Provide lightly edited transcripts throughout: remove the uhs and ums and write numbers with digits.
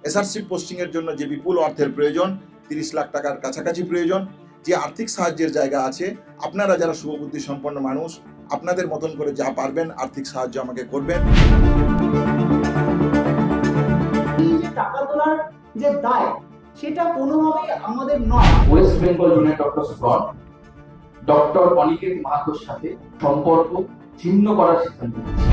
SRC পোস্টিংয়ের জন্য যে বিপুল অর্থের প্রয়োজন, 30 লাখ টাকার কাছাকাছি প্রয়োজন, যে আর্থিক সাহায্যের জায়গা আছে, আপনারা যারা শুভবুদ্ধি সম্পন্ন মানুষ, আপনাদের মতন করে যা পারবেন আর্থিক সাহায্য আমাকে করবেন। টাকা তোলার যে দায় সেটা কোনোভাবেই আমাদের নয়। West Bengal junior doctors front doctor Aniket মাহাতোর সাথে সম্পর্ক ছিন্ন করার সিদ্ধান্ত নিয়েছে।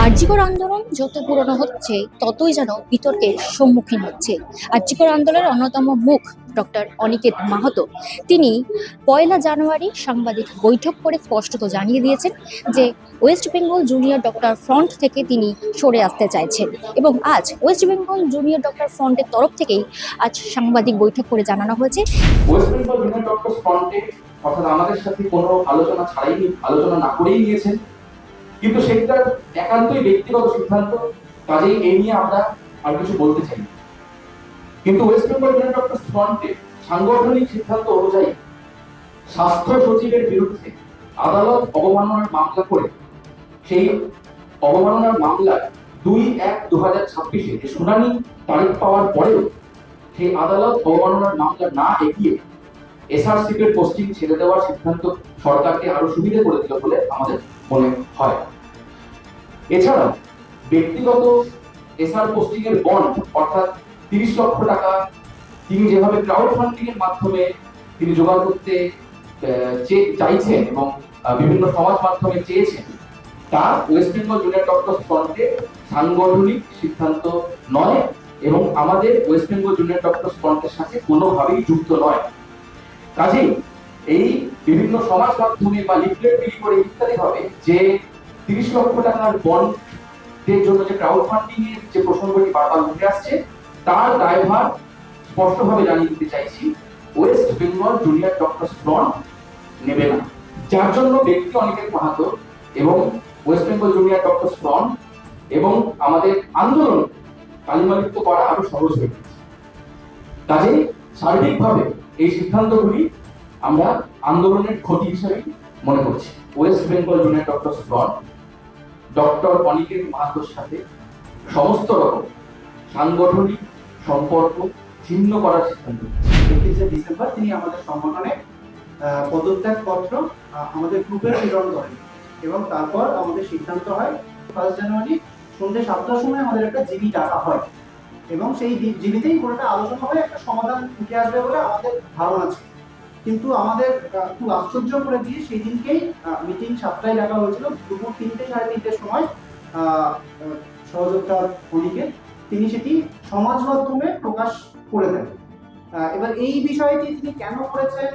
আরজিকর আন্দোলন যত পুরনো হচ্ছে ততই যেন বিতর্কের সম্মুখীন হচ্ছে। আরজিকর আন্দোলনের অন্যতম মুখ ডক্টর অনিকেত মাহাতো তিনি 1 জানুয়ারি সাংবাদিক বৈঠক করে স্পষ্টত জানিয়ে দিয়েছেন যে West Bengal junior doctor front থেকে তিনি সরে আসতে চাইছেন, এবং আজ ওয়েস্ট বেঙ্গল জুনিয়র ডক্টর ফ্রন্টের তরফ থেকেই আজ সাংবাদিক বৈঠক করে জানানো হয়েছে ওয়েস্ট বেঙ্গল জুনিয়র ডক্টরস ফ্রন্টে অর্থাৎ আমাদের সাথে কোনো আলোচনা ছাড়াই, আলোচনা না করেই নিয়েছেন, কিন্তু সেটা একান্তই ব্যক্তিগত সিদ্ধান্ত, কাজেই এই নিয়ে আমরা আর কিছু বলতে চাই। কিন্তু ওয়েস্ট বেঙ্গল জুনিয়র ডক্টরস ফ্রন্টে সাংগঠনিক সিদ্ধান্ত অনুযায়ী স্বাস্থ্য সচিবের বিরুদ্ধে আদালত অবমাননার মামলা করে সেই অবমাননার মামলার 2/1/2026 শুনানি তারিখ পাওয়ার পরেও সেই আদালত অবমাননার মামলা না এগিয়ে এসআরসি এর পোস্টিং ছেড়ে দেওয়ার সিদ্ধান্ত সরকারকে আরো সুবিধা করে দিল বলে আমাদের মনে হয়। এছাড়া ব্যক্তিগত এসআর পোস্টিং এর বন্ড অর্থাৎ 30 লক্ষ টাকা তিনি যেভাবে ক্রাউড ফান্ডিং এর মাধ্যমে তিনি জোগাড় করতে চাইছেন এবং বিভিন্ন সমাজ মাধ্যমে চেয়েছেন, তা ওয়েস্ট বেঙ্গল জুনিয়র ডক্টরস ফ্রন্টে সাংগঠনিক সিদ্ধান্ত নয় এবং আমাদের ওয়েস্ট বেঙ্গল জুনিয়র ডক্টরস ফ্রন্টের সাথে কোনোভাবেই যুক্ত নয়। কাজেই এই বিভিন্ন সমাজ মাধ্যমে বা লিফলেট বিলি করে ইত্যাদি ভাবে যে 30 লক্ষ টাকার বন্ডের জন্য যে ক্রাউড ফান্ডিং এর যে প্রসঙ্গটি বারবার উঠে আসছে, তার দায়ভার স্পষ্টভাবে জানিয়ে দিতে চাইছি West Bengal junior doctors front নেবে না, যার জন্য ব্যক্তি অনিকেত মাহাতো এবং West Bengal junior doctors front এবং আমাদের আন্দোলন কালিমালিপ্ত করা আরো সহজ হয়ে গেছে। কাজেই সার্বিকভাবে এই সিদ্ধান্তগুলি আমরা আন্দোলনের ক্ষতি হিসেবে মনে করছি। West Bengal junior doctors front doctor Aniket মাহাতোর সাথে সমস্ত রকম সাংগঠনিক সম্পর্ক ছিন্ন করার সিদ্ধান্ত। 31 ডিসেম্বর তিনি আমাদের সংগঠনে পদত্যাগ পত্র আমাদের গ্রুপের বিতরণ করেন এবং তারপর আমাদের সিদ্ধান্ত হয় 1 জানুয়ারি সন্ধ্যে 7টার সময় আমাদের একটা জিবি ডাকা হয় এবং সেই জিবিতেই পুরোটা আলোচনা হয়ে একটা সমাধান উঠে আসবে বলে আমাদের ধারণা ছিল। কিন্তু আমাদের খুব আশ্চর্য করে দিয়ে সেই দিনকেই মিটিং 7টায় ডাকা হয়েছিল। দুপুর 3টে 3:30টার সময় সহযোদ্ধা অনিকেত তিনি সেটি সমাজ মাধ্যমে প্রকাশ করে দেন। এবার এই বিষয়টি তিনি কেন করেছেন,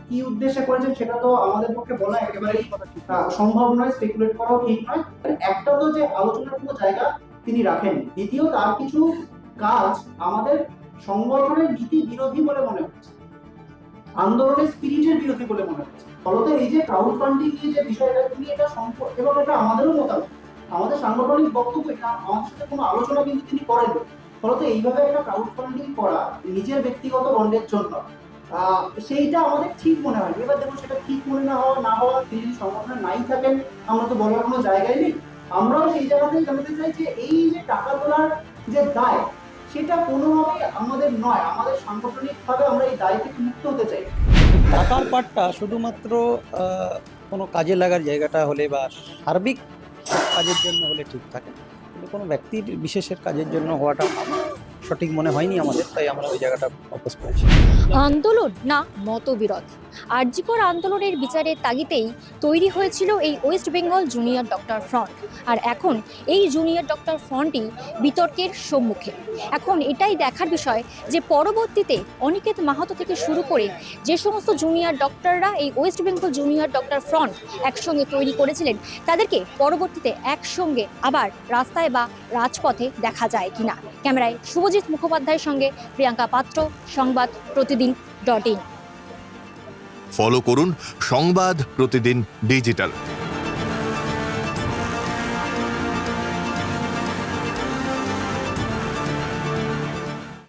কি উদ্দেশ্যে করেছেন, সেটা তো আমাদের পক্ষে বলা একেবারেই সম্ভব নয়, স্পেকুলেট করাও ঠিক নয়। একটা তো যে আলোচনার কোনো জায়গা তিনি রাখেন, দ্বিতীয় তার কিছু কাজ আমাদের সংগঠনের নীতি বিরোধী বলে মনে হচ্ছে, আন্দোলনের স্পিরিটের বিরোধী বলে মনে হচ্ছে। ফলত এই যে ক্রাউড ফান্ডিং নিয়ে যে বিষয়টা তিনি এটা সম্পর্ক এবং এটা আমাদেরও মতামত, আমাদের সাংগঠনিক বক্তব্য, এটা আমাদের সাথে কোনো আলোচনা কিন্তু তিনি করেন। ফলত এইভাবে একটা ক্রাউড ফান্ডিং করা নিজের ব্যক্তিগত বন্ডের জন্য সেইটা আমাদের ঠিক মনে হয়। এবার দেখুন সেটা ঠিক মনে না হওয়া তিনি যদি সংগঠনে নাই থাকেন আমরা তো বলার কোনো জায়গায় নেই। আমরাও সেই জায়গাতেই জানাতে চাই যে এই যে টাকা তোলার যে দায় সেটা কোনোভাবেই আমাদের নয়, আমাদের সাংগঠনিকভাবে আমরা এই দায় থেকে মুক্ত হতে চাই। টাকার পাটটা শুধুমাত্র কোনো কাজে লাগার জায়গাটা হলে বা সার্বিক কাজের জন্য হলে ঠিক থাকে, কিন্তু কোনো ব্যক্তির বিশেষের কাজের জন্য হওয়াটা সঠিক মনে হয়নি আমাদের, তাই আমরা ওই জায়গাটা অপোজ করেছি। আন্দোলন না মতবিরোধ, আরজিকর আন্দোলনের বিচারের তাগিদেই তৈরি হয়েছিল এই West Bengal junior doctor front, আর এখন এই জুনিয়র ডক্টর ফ্রন্টই বিতর্কের সম্মুখে। এখন এটাই দেখার বিষয় যে পরবর্তীতে অনিকেত মাহাতো থেকে শুরু করে যে সমস্ত জুনিয়র ডক্টররা এই West Bengal junior doctor front একসঙ্গে তৈরি করেছিলেন, তাদেরকে পরবর্তীতে একসঙ্গে আবার রাস্তায় বা রাজপথে দেখা যায় কিনা। ক্যামেরায় শুভজিৎ মুখোপাধ্যায়ের সঙ্গে প্রিয়াঙ্কা পাত্র, সংবাদ প্রতিদিন .in। ফলো করুন সংবাদ প্রতিদিন ডিজিটাল।